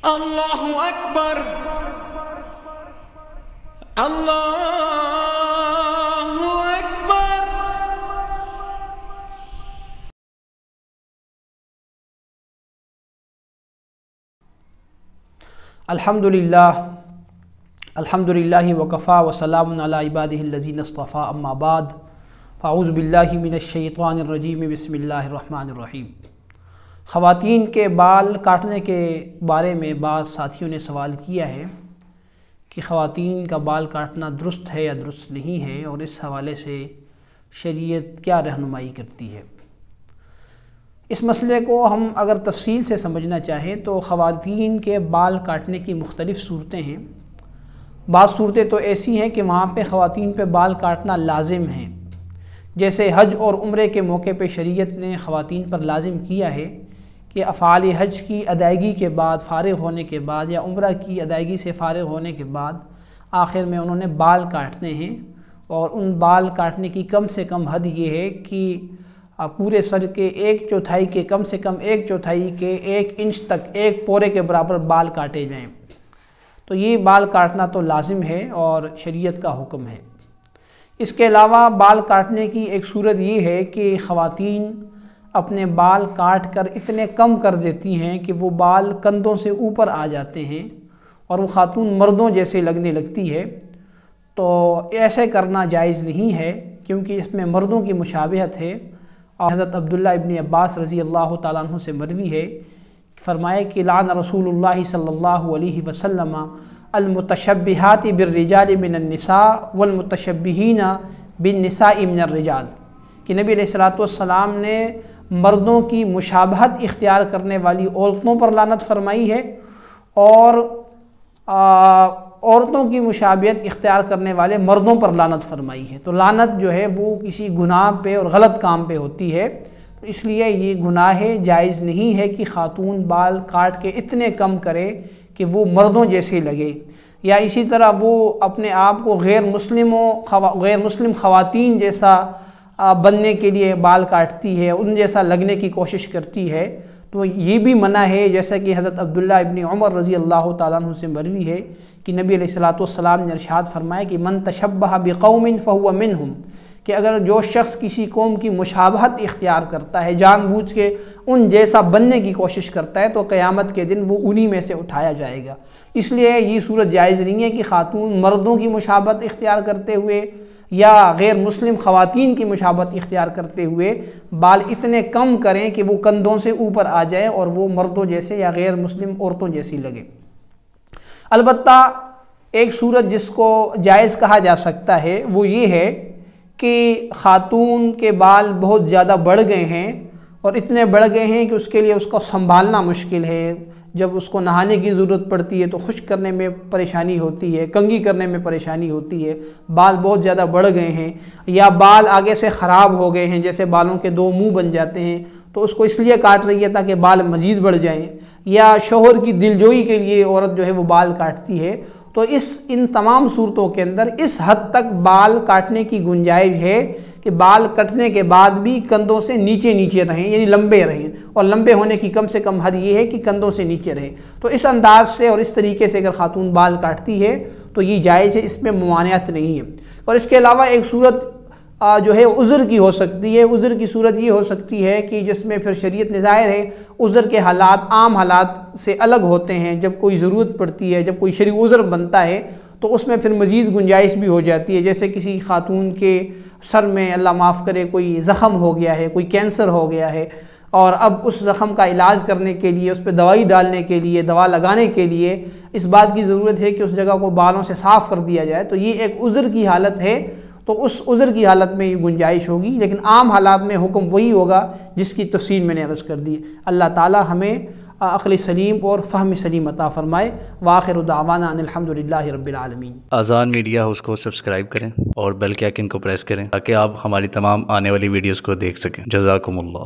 अल्लाहु अकबर, अल्लाहु अकबर। अल्हम्दुलिल्लाह वकफ़ा वसलामुन अला इबादिहिल्लज़ीना इस्तफ़ा, अम्मा बाद, फ़अऊज़ु बिल्लाहि मिनश्शैतानिर्रजीम, बिस्मिल्लाहिर्रहमानिर्रहीम। ख़वातीन के बाल काटने के बारे में बाद साथियों ने सवाल किया है कि ख़वातीन का बाल काटना दुरुस्त है या दुरुस्त नहीं है, और इस हवाले से शरीयत क्या रहनुमाई करती है। इस मसले को हम अगर तफसील से समझना चाहें तो ख़वातीन के बाल काटने की मुख्तलिफ़ सूरतें हैं। बाज़ सूरतें तो ऐसी हैं कि वहाँ पे ख़वातीन पे बाल काटना लाजिम है, जैसे हज और उम्रे के मौके पे शरीयत ने ख़वातीन पर लाजिम किया है कि अफ़आल हज की अदायगी के बाद, फ़ारिग़ होने के बाद, या उम्रा की अदायगी से फ़ारिग़ होने के बाद आखिर में उन्होंने बाल काटने हैं। और उन बाल काटने की कम से कम हद ये है कि पूरे सर के 1/4 के, कम से कम 1/4 के 1 इंच तक, 1 पोरे के बराबर बाल काटे जाएँ। तो ये बाल काटना तो लाजिम है और शरीयत का हुक्म है। इसके अलावा बाल काटने की एक सूरत ये है कि ख़वातीन अपने बाल काट कर इतने कम कर देती हैं कि वो बाल कंधों से ऊपर आ जाते हैं और वो खातून मर्दों जैसे लगने लगती है। तो ऐसे करना जायज़ नहीं है, क्योंकि इसमें मर्दों की मुशाबहत है। और हज़रत अब्दुल्लाह इब्न अब्बास रज़ी अल्लाह ताला अन्हु से मरवी है, फ़रमाया कि लान रसूलुल्लाह सल्लल्लाहु अलैहि वसल्लम अल-मुतशब्बिहाति बिर्रिजालि मिनन-निसा वल-मुतशब्बिहीना बिन-निसाइ मिनर-रिजाल, कि नबी अलैहिस्सलातु वस्सलाम ने मर्दों की मुशाबहत इख्तियार करने वाली औरतों पर लानत फरमाई है और औरतों की मुशाबहत इख्तियार करने वाले मर्दों पर लानत फरमाई है। तो लानत जो है वो किसी गुनाह पे और गलत काम पे होती है, तो इसलिए ये गुनाह जायज़ नहीं है कि ख़ातून बाल काट के इतने कम करे कि वो मर्दों जैसे लगे, या इसी तरह वो अपने आप को गैर मुस्लिम ख़वातीन जैसा बनने के लिए बाल काटती है, उन जैसा लगने की कोशिश करती है। तो ये भी मना है, जैसा कि हज़रत अब्दुल्लाह इब्न उमर रज़ी अल्लाह ताला अन्हु से मरवी है कि नबी अलैहिस्सलातु वस्सलाम ने इरशाद फरमाया कि मन तशब्बह बिक़ौमिन फ़हुव मिनहुम, कि अगर जो शख्स किसी कौम की मुशाबहत इख्तियार करता है, जानबूझ के उन जैसा बनने की कोशिश करता है, तो क़यामत के दिन वो उन्हीं में से उठाया जाएगा। इसलिए ये सूरत जायज़ नहीं है कि ख़ातून मर्दों की मुशाबहत इख्तियार करते हुए या गैर मुस्लिम ख़वातीन की मुशाबहत इख्तियार करते हुए बाल इतने कम करें कि वो कंधों से ऊपर आ जाए और वो मर्दों जैसे या गैर मुस्लिम औरतों जैसी लगे। अलबत्ता एक सूरत जिसको जायज़ कहा जा सकता है वो ये है कि ख़ातून के बाल बहुत ज़्यादा बढ़ गए हैं और इतने बढ़ गए हैं कि उसके लिए उसको संभालना मुश्किल है। जब उसको नहाने की ज़रूरत पड़ती है तो खुश्क करने में परेशानी होती है, कंघी करने में परेशानी होती है। बाल बहुत ज़्यादा बढ़ गए हैं या बाल आगे से ख़राब हो गए हैं, जैसे बालों के 2 मुंह बन जाते हैं, तो उसको इसलिए काट रही है ताकि बाल मज़ीद बढ़ जाएं, या शोहर की दिलजोई के लिए औरत जो है वो बाल काटती है। तो इन तमाम सूरतों के अंदर इस हद तक बाल काटने की गुंजाइश है कि बाल कटने के बाद भी कंधों से नीचे रहें, यानी लंबे रहें, और लंबे होने की कम से कम हद ये है कि कंधों से नीचे रहें। तो इस अंदाज से और इस तरीके से अगर ख़ातून बाल काटती है तो ये जायज़ है, इसमें मुमानियत नहीं है। और इसके अलावा एक सूरत जो है उज़्र की हो सकती है। उज़्र की सूरत ये हो सकती है कि जिसमें फिर शरीयत ने ज़ाहिर है उज़्र के हालात आम हालात से अलग होते हैं। जब कोई ज़रूरत पड़ती है, जब कोई शरई उज़्र बनता है तो उसमें फिर मज़ीद गुंजाइश भी हो जाती है। जैसे किसी खातून के सर में अल्लाह माफ़ करे कोई ज़ख़म हो गया है, कोई कैंसर हो गया है, और अब उस ज़ख़म का इलाज करने के लिए, उस पर दवाई डालने के लिए, दवा लगाने के लिए इस बात की ज़रूरत है कि उस जगह को बालों से साफ़ कर दिया जाए। तो ये एक उज़्र की हालत है, तो उस उज़्र की हालत में ये गुंजाइश होगी, लेकिन आम हालात में हुक्म वही होगा जिसकी तफ़सील मैंने अर्ज़ कर दी। अल्लाह ताला हमें अक़ल सलीम और फ़हम सलीम अता फ़रमाए। वाखिर दावाना अनिल हम्दुलिल्लाहि रब्बिल आलमीन। आज़ान मीडिया हाउस को सब्सक्राइब करें और बेल के आइकन को प्रेस करें ताकि आप हमारी तमाम आने वाली वीडियोज़ को देख सकें। जज़ाकुमुल्लाह।